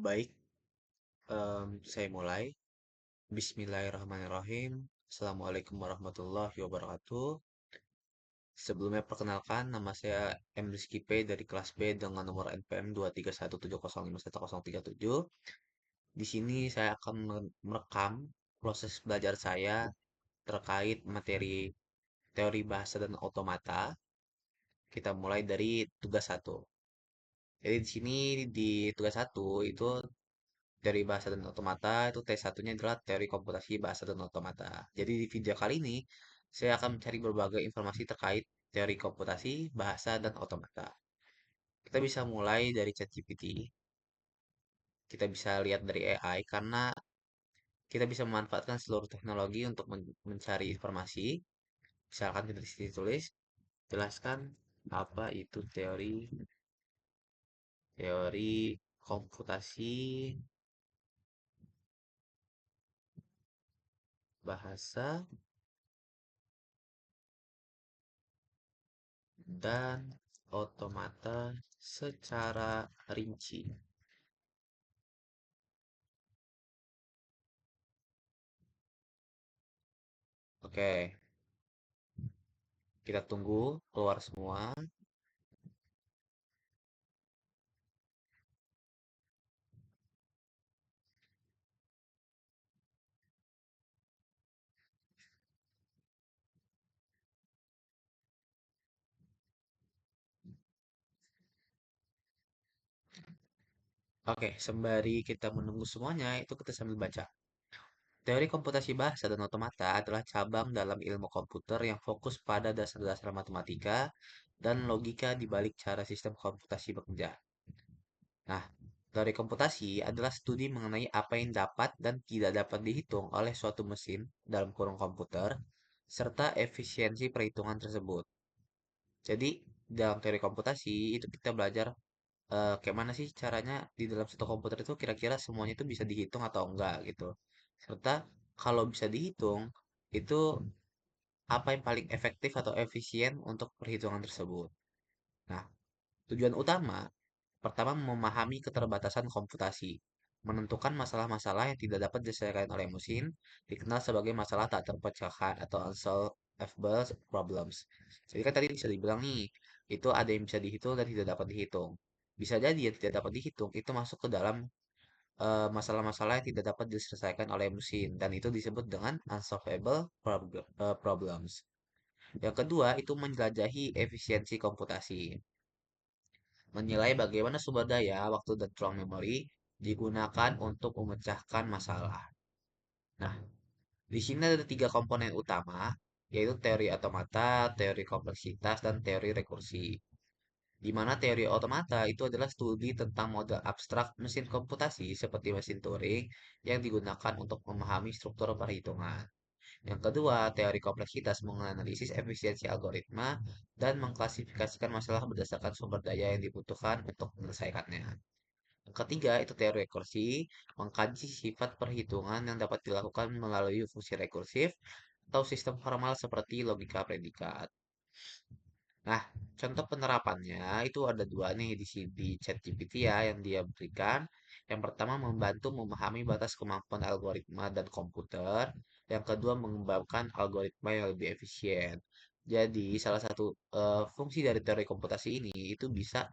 Baik, saya mulai. Bismillahirrahmanirrahim. Assalamualaikum warahmatullahi wabarakatuh. Sebelumnya perkenalkan, nama saya M. Rizky P. dari kelas B dengan nomor NPM 231705137. Di sini saya akan merekam proses belajar saya terkait materi teori bahasa dan otomata. Kita mulai dari tugas satu. Jadi di sini di tugas satu itu teori bahasa dan otomata itu T1-nya adalah teori komputasi bahasa dan otomata. Jadi di video kali ini saya akan mencari berbagai informasi terkait teori komputasi bahasa dan otomata. Kita bisa mulai dari ChatGPT, kita bisa lihat dari AI karena kita bisa memanfaatkan seluruh teknologi untuk mencari informasi. Misalkan kita di sini tulis, jelaskan apa itu teori teori komputasi bahasa dan otomata secara rinci. Oke, kita tunggu keluar semua. Oke, sembari kita menunggu semuanya, itu kita sambil baca. Teori komputasi bahasa dan otomata adalah cabang dalam ilmu komputer yang fokus pada dasar-dasar matematika dan logika di balik cara sistem komputasi bekerja. Nah, teori komputasi adalah studi mengenai apa yang dapat dan tidak dapat dihitung oleh suatu mesin dalam kurung komputer, serta efisiensi perhitungan tersebut. Jadi, dalam teori komputasi itu kita belajar kayak mana sih caranya di dalam satu komputer itu kira-kira semuanya itu bisa dihitung atau enggak gitu. Serta kalau bisa dihitung, itu apa yang paling efektif atau efisien untuk perhitungan tersebut. Nah, tujuan utama pertama memahami keterbatasan komputasi. Menentukan masalah-masalah yang tidak dapat diselesaikan oleh mesin dikenal sebagai masalah tak terpecahkan atau unsolvable problems. Jadi kan tadi bisa dibilang nih, itu ada yang bisa dihitung dan tidak dapat dihitung. Bisa jadi yang tidak dapat dihitung itu masuk ke dalam masalah-masalah yang tidak dapat diselesaikan oleh mesin dan itu disebut dengan unsolvable problems. Yang kedua itu menjelajahi efisiensi komputasi. Menilai bagaimana sumber daya, waktu, dan ruang memori digunakan untuk memecahkan masalah. Nah, di sini ada tiga komponen utama, yaitu teori otomata, teori kompleksitas, dan teori rekursi. Di mana teori otomata itu adalah studi tentang model abstrak mesin komputasi seperti mesin Turing yang digunakan untuk memahami struktur perhitungan. Yang kedua, teori kompleksitas menganalisis efisiensi algoritma dan mengklasifikasikan masalah berdasarkan sumber daya yang dibutuhkan untuk menyelesaikannya. Yang ketiga, itu teori rekursi, mengkaji sifat perhitungan yang dapat dilakukan melalui fungsi rekursif atau sistem formal seperti logika predikat. Nah, contoh penerapannya itu ada dua nih di ChatGPT ya yang dia berikan. Yang pertama membantu memahami batas kemampuan algoritma dan komputer. Yang kedua mengembangkan algoritma yang lebih efisien. Jadi salah satu fungsi dari teori komputasi ini itu bisa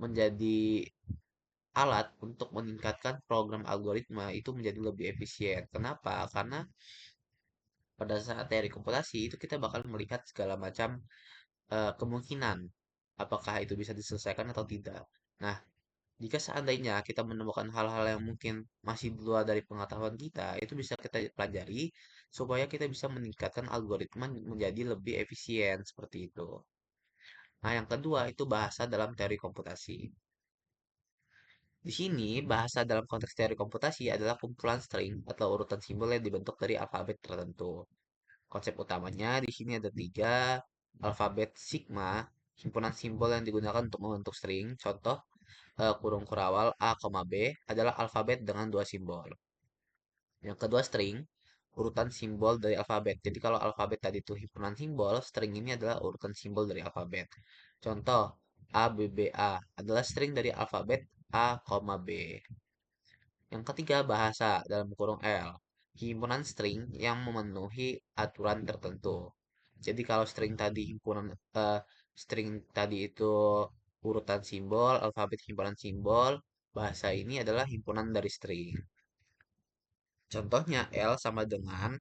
menjadi alat untuk meningkatkan program algoritma itu menjadi lebih efisien. Kenapa? Karena pada saat teori komputasi itu kita bakal melihat segala macam kemungkinan apakah itu bisa diselesaikan atau tidak. Nah, jika seandainya kita menemukan hal-hal yang mungkin masih di luar dari pengetahuan kita, itu bisa kita pelajari supaya kita bisa meningkatkan algoritma menjadi lebih efisien seperti itu. Nah, yang kedua itu bahasa dalam teori komputasi. Di sini, bahasa dalam konteks teori komputasi adalah kumpulan string atau urutan simbol yang dibentuk dari alfabet tertentu. Konsep utamanya di sini ada tiga, alfabet sigma, himpunan simbol yang digunakan untuk membentuk string. Contoh, kurung kurawal A, B adalah alfabet dengan dua simbol. Yang kedua string, urutan simbol dari alfabet. Jadi kalau alfabet tadi itu himpunan simbol, string ini adalah urutan simbol dari alfabet. Contoh, A, B, B, A adalah string dari alfabet A, B. Yang ketiga, bahasa dalam kurung L. Himpunan string yang memenuhi aturan tertentu. Jadi kalau string tadi itu urutan simbol, alfabet himpunan simbol, bahasa ini adalah himpunan dari string. Contohnya L sama dengan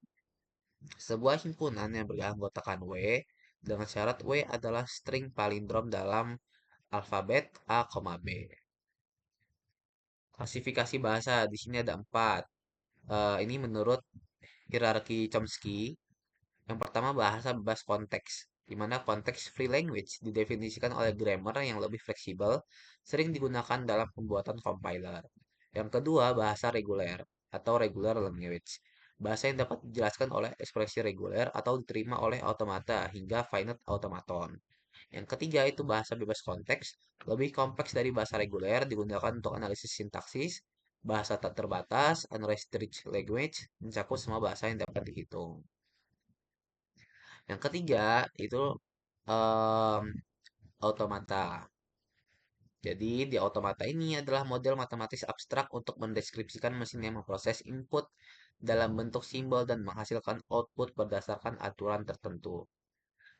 sebuah himpunan yang beranggotakan W dengan syarat W adalah string palindrom dalam alfabet A, B. Klasifikasi bahasa di sini ada 4. Ini menurut hierarki Chomsky. Yang pertama, bahasa bebas konteks, di mana konteks free language didefinisikan oleh grammar yang lebih fleksibel, sering digunakan dalam pembuatan compiler. Yang kedua, bahasa reguler atau regular language. Bahasa yang dapat dijelaskan oleh ekspresi reguler atau diterima oleh automata hingga finite automaton. Yang ketiga itu bahasa bebas konteks, lebih kompleks dari bahasa reguler, digunakan untuk analisis sintaksis, bahasa tak terbatas, unrestricted language, mencakup semua bahasa yang dapat dihitung. Yang ketiga itu em, automata. Jadi di automata ini adalah model matematis abstrak untuk mendeskripsikan mesin yang memproses input dalam bentuk simbol dan menghasilkan output berdasarkan aturan tertentu.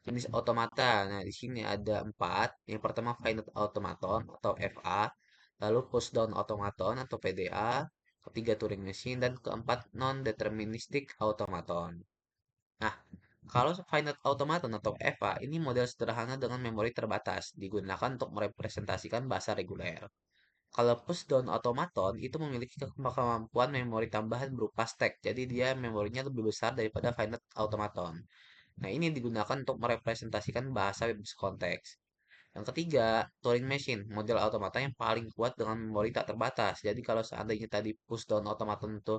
Jenis otomata. Nah, di sini ada 4. Yang pertama finite automaton atau FA, lalu push down automaton atau PDA, ketiga Turing machine, dan keempat non-deterministic automaton. Nah, kalau finite automaton atau EVA, ini model sederhana dengan memori terbatas, digunakan untuk merepresentasikan bahasa reguler. Kalau push down automaton itu memiliki kemampuan memori tambahan berupa stack, jadi dia memorinya lebih besar daripada finite automaton. Nah, ini digunakan untuk merepresentasikan bahasa bebas konteks. Yang ketiga, Turing Machine, model automata yang paling kuat dengan memori tak terbatas. Jadi kalau seandainya tadi push down automaton itu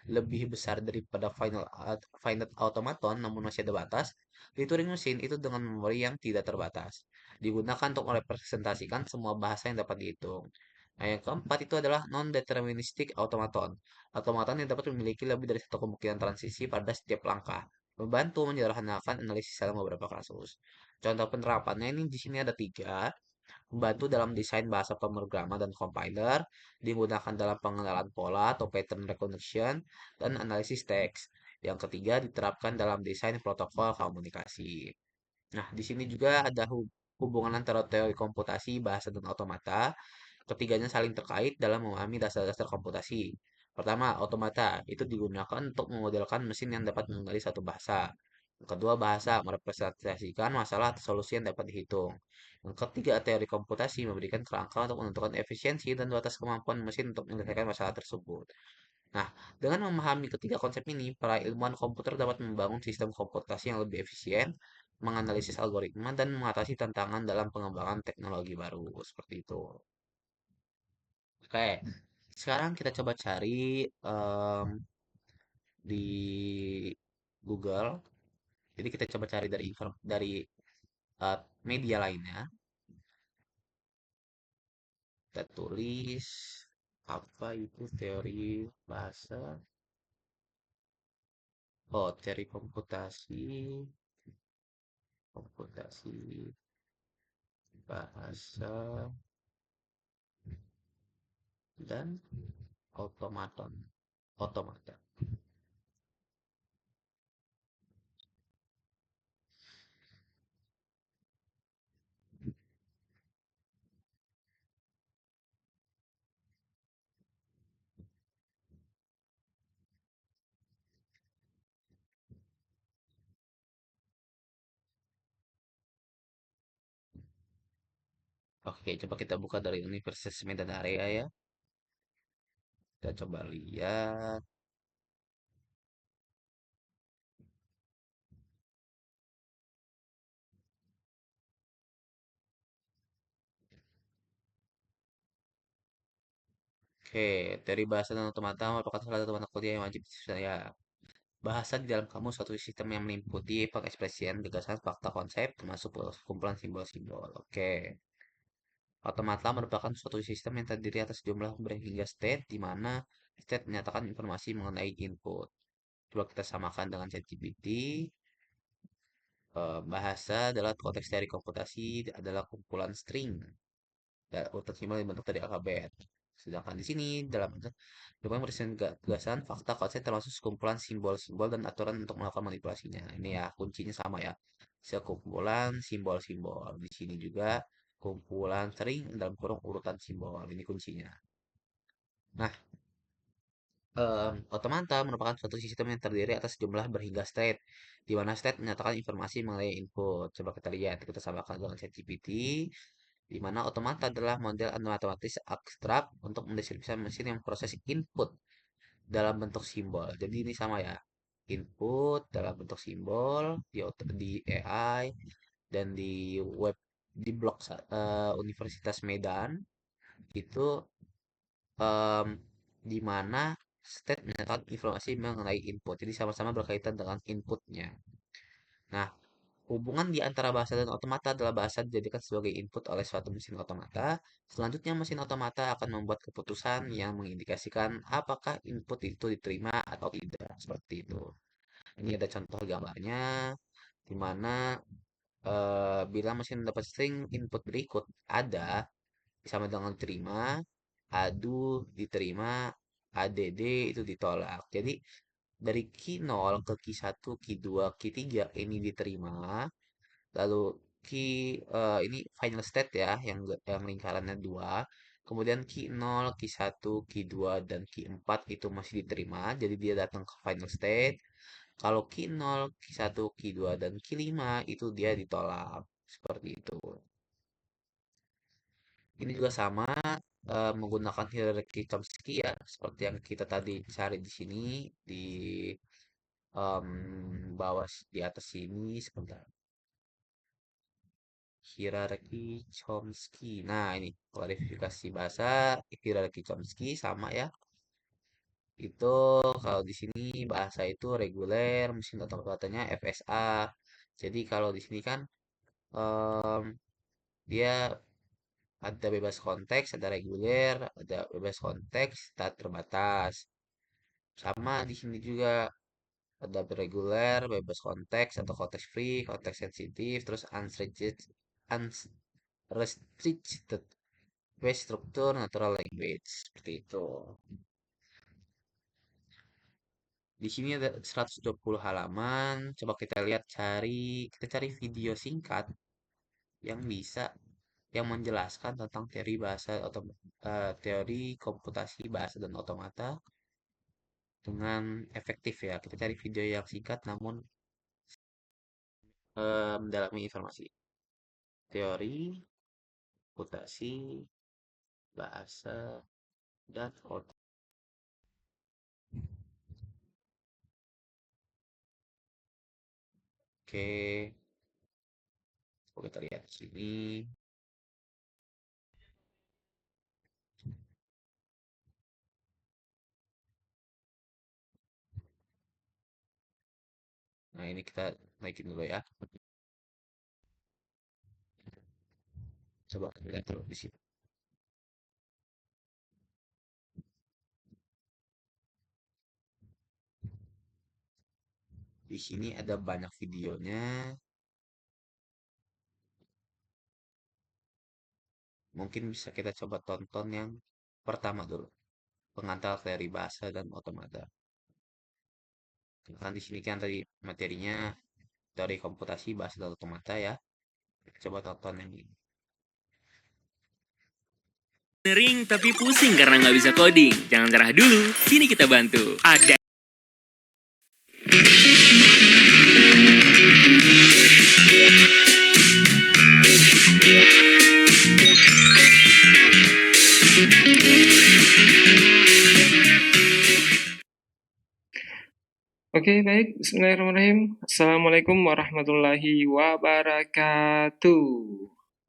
lebih besar daripada finite automaton, namun masih ada batas, di Turing Machine itu dengan memori yang tidak terbatas. Digunakan untuk merepresentasikan semua bahasa yang dapat dihitung. Nah, yang keempat itu adalah non-deterministic automaton. Automaton yang dapat memiliki lebih dari satu kemungkinan transisi pada setiap langkah, membantu menyederhanakan analisis dalam beberapa kasus. Contoh penerapannya ini di sini ada 3. Membantu dalam desain bahasa pemrograman dan compiler, digunakan dalam pengenalan pola atau pattern recognition, dan analisis teks. Yang ketiga, diterapkan dalam desain protokol komunikasi. Nah, di sini juga ada hubungan antara teori komputasi, bahasa, dan otomata. Ketiganya saling terkait dalam memahami dasar-dasar komputasi. Pertama, otomata itu digunakan untuk memodelkan mesin yang dapat mengenali satu bahasa. Yang kedua, bahasa merepresentasikan masalah atau solusi yang dapat dihitung. Yang ketiga, teori komputasi memberikan kerangka untuk menentukan efisiensi dan batas kemampuan mesin untuk menyelesaikan masalah tersebut. Nah, dengan memahami ketiga konsep ini, para ilmuwan komputer dapat membangun sistem komputasi yang lebih efisien, menganalisis algoritma, dan mengatasi tantangan dalam pengembangan teknologi baru. Seperti itu. Oke, sekarang kita coba cari di Google. Jadi kita coba cari dari eh, media lainnya. Kita tulis apa itu teori bahasa. Oh, teori komputasi bahasa dan otomaton. Otomata. Oke, coba kita buka dari Universitas Medan Area ya. Kita coba lihat. Oke, teori bahasa dan otomata merupakan salah satu mata kuliah yang wajib saya. Bahasa di dalam kamus suatu sistem yang meliputi pengekspresian gagasan fakta konsep termasuk kumpulan simbol-simbol. Oke. Otomata merupakan suatu sistem yang terdiri atas jumlah break hingga state di mana state menyatakan informasi mengenai input. Coba kita samakan dengan ChatGPT. Bahasa adalah konteks dari komputasi adalah kumpulan string dan urutan simbol yang dibentuk dari alfabet. Sedangkan di sini dalam dokumen berisikan gagasan, fakta, konsep termasuk sekumpulan simbol-simbol dan aturan untuk melakukan manipulasinya. Ini ya kuncinya sama ya. Sekumpulan simbol-simbol. Di sini juga kumpulan string dalam kurung urutan simbol. Ini kuncinya. Nah, otomata merupakan suatu sistem yang terdiri atas jumlah berhingga state, di mana state menyatakan informasi mengenai input. Coba kita lihat, kita samakan dengan ChatGPT, di mana otomata adalah model matematis abstrak untuk mendeskripsikan mesin yang proses input dalam bentuk simbol. Jadi ini sama ya, input dalam bentuk simbol di AI dan di web di blog Universitas Medan itu em, di mana state menyatakan informasi mengenai input. Jadi sama-sama berkaitan dengan inputnya. Nah, hubungan di antara bahasa dan otomata adalah bahasa dijadikan sebagai input oleh suatu mesin otomata. Selanjutnya, mesin otomata akan membuat keputusan yang mengindikasikan apakah input itu diterima atau tidak. Seperti itu. Ini ada contoh gambarnya, di mana bila mesin mendapat string input berikut ada sama dengan terima, adu diterima, ADD itu ditolak. Jadi dari key 0 ke key 1, key 2, key 3 ini diterima. Lalu ini final state ya yang lingkarannya 2. Kemudian key 0, key 1, key 2 dan key 4 itu masih diterima. Jadi dia datang ke final state. Kalau key 0, key 1, key 2 dan key 5 itu dia ditolak. Seperti itu. Ini juga sama menggunakan hierarki Chomsky ya, seperti yang kita tadi cari di sini di bawah di atas sini sebentar. Hierarki Chomsky. Nah, ini klarifikasi bahasa hierarki Chomsky sama ya. Itu kalau di sini bahasa itu reguler, mesin otomatisnya FSA. Jadi kalau di sini kan em, dia ada bebas konteks, ada reguler, ada bebas konteks, tak terbatas. Sama di sini juga ada reguler, bebas konteks atau konteks free, konteks sensitif, terus unrestricted, base struktur, natural language, seperti itu. Di sini ada 120 halaman. Coba kita lihat kita cari video singkat yang bisa yang menjelaskan tentang teori bahasa atau teori komputasi bahasa dan otomata dengan efektif ya. Kita cari video yang singkat namun mendalami informasi. Teori komputasi bahasa dan otak. Oke, coba kita lihat di sini. Nah, ini kita naikin dulu ya. Coba kita lihat dulu di sini. Di sini ada banyak videonya. Mungkin bisa kita coba tonton yang pertama dulu. Pengantar teori bahasa dan otomata. Kan di sini kan tadi materinya teori komputasi bahasa dan otomata ya. Kita coba tonton yang ini. Nering tapi pusing karena nggak bisa coding. Jangan cerah dulu, sini kita bantu. Ada. Oke, baik. Bismillahirrahmanirrahim. Assalamualaikum warahmatullahi wabarakatuh.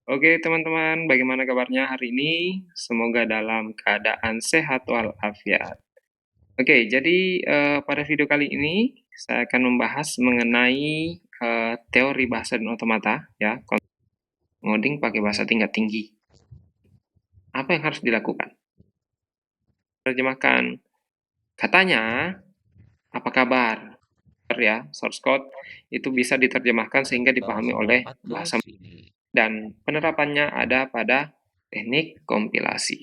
Oke, teman-teman, bagaimana kabarnya hari ini? Semoga dalam keadaan sehat walafiat. Oke, jadi pada video kali ini saya akan membahas mengenai teori bahasa dan otomata, ya, ngoding pakai bahasa tingkat tinggi. Apa yang harus dilakukan? Terjemahkan. Katanya, apa kabar? Ya, source code itu bisa diterjemahkan sehingga dipahami oleh bahasa dan penerapannya ada pada teknik kompilasi.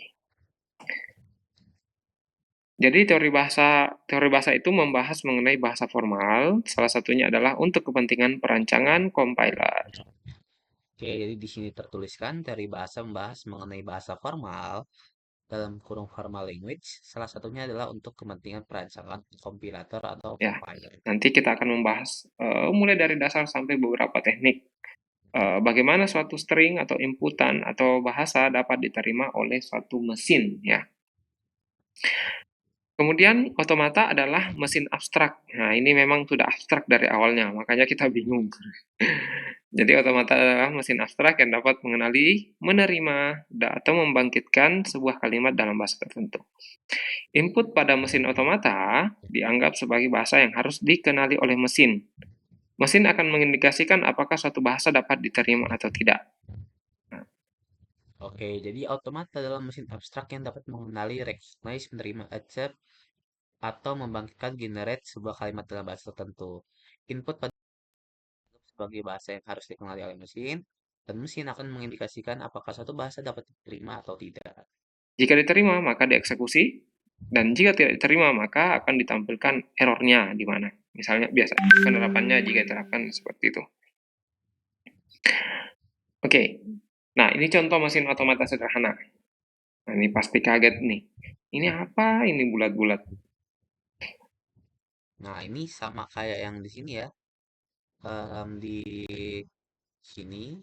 Jadi teori bahasa itu membahas mengenai bahasa formal, salah satunya adalah untuk kepentingan perancangan compiler. Oke, jadi di sini tertuliskan teori bahasa membahas mengenai bahasa formal dalam kurung formal language. Salah satunya adalah untuk kepentingan perancangan kompilator atau Ya, compiler. nanti kita akan membahas mulai dari dasar sampai beberapa teknik. Bagaimana suatu string atau inputan atau bahasa dapat diterima oleh suatu mesin, ya. Kemudian otomata adalah mesin abstrak. Nah, ini memang sudah abstrak dari awalnya, makanya kita bingung. Jadi otomata adalah mesin abstrak yang dapat mengenali, menerima, atau membangkitkan sebuah kalimat dalam bahasa tertentu. Input pada mesin otomata dianggap sebagai bahasa yang harus dikenali oleh mesin. Mesin akan mengindikasikan apakah suatu bahasa dapat diterima atau tidak. Oke, jadi automata dalam mesin abstrak yang dapat mengenali, recognize, menerima, accept, atau membangkitkan generate sebuah kalimat dalam bahasa tertentu. Input pada sebagai bahasa yang harus dikenali oleh mesin, dan mesin akan mengindikasikan apakah suatu bahasa dapat diterima atau tidak. Jika diterima, maka dieksekusi, dan jika tidak diterima, maka akan ditampilkan errornya di mana. Misalnya biasa penerapannya jika diterapkan seperti itu. Oke, nah ini contoh mesin otomata sederhana. Nah, ini pasti kaget nih. Ini apa ini bulat-bulat? Nah, ini sama kayak yang di sini ya. Di sini,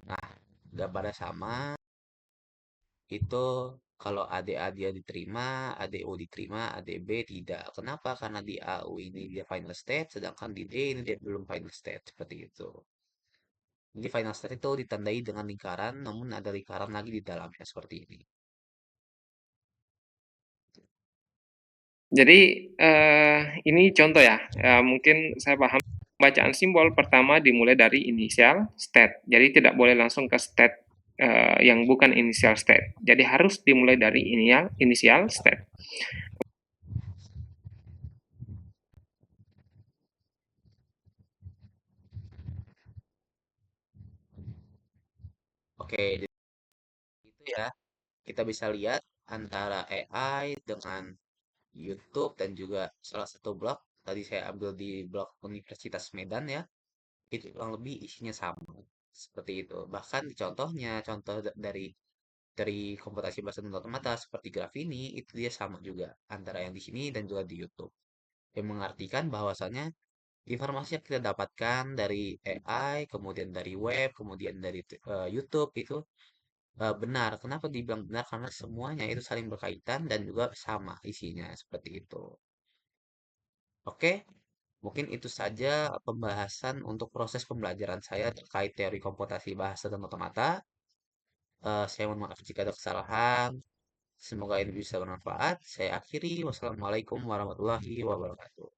nah, gambarnya sama. Itu kalau ADA dia diterima, ADO diterima, ADB tidak. Kenapa? Karena di AU ini dia final state, sedangkan di D ini dia belum final state. Seperti itu. Jadi final state itu ditandai dengan lingkaran, namun ada lingkaran lagi di dalamnya seperti ini. Jadi ini contoh ya. Mungkin saya paham. Bacaan simbol pertama dimulai dari inisial state. Jadi tidak boleh langsung ke state yang bukan inisial state. Jadi harus dimulai dari inisial state. Oke, jadi itu ya. Kita bisa lihat antara AI dengan YouTube dan juga salah satu blog. Tadi saya ambil di blog Universitas Medan ya. Itu kurang lebih isinya sama. Seperti itu. Bahkan di contohnya, contoh dari komputasi bahasa dan otomata seperti Grafini itu dia sama juga antara yang di sini dan juga di YouTube. Yang mengartikan bahwasannya informasi yang kita dapatkan dari AI, kemudian dari web, kemudian dari YouTube itu benar. Kenapa dibilang benar? Karena semuanya itu saling berkaitan dan juga sama isinya seperti itu. Oke, mungkin itu saja pembahasan untuk proses pembelajaran saya terkait teori komputasi bahasa dan otomata. Saya mohon maaf jika ada kesalahan. Semoga ini bisa bermanfaat. Saya akhiri. Wassalamualaikum warahmatullahi wabarakatuh.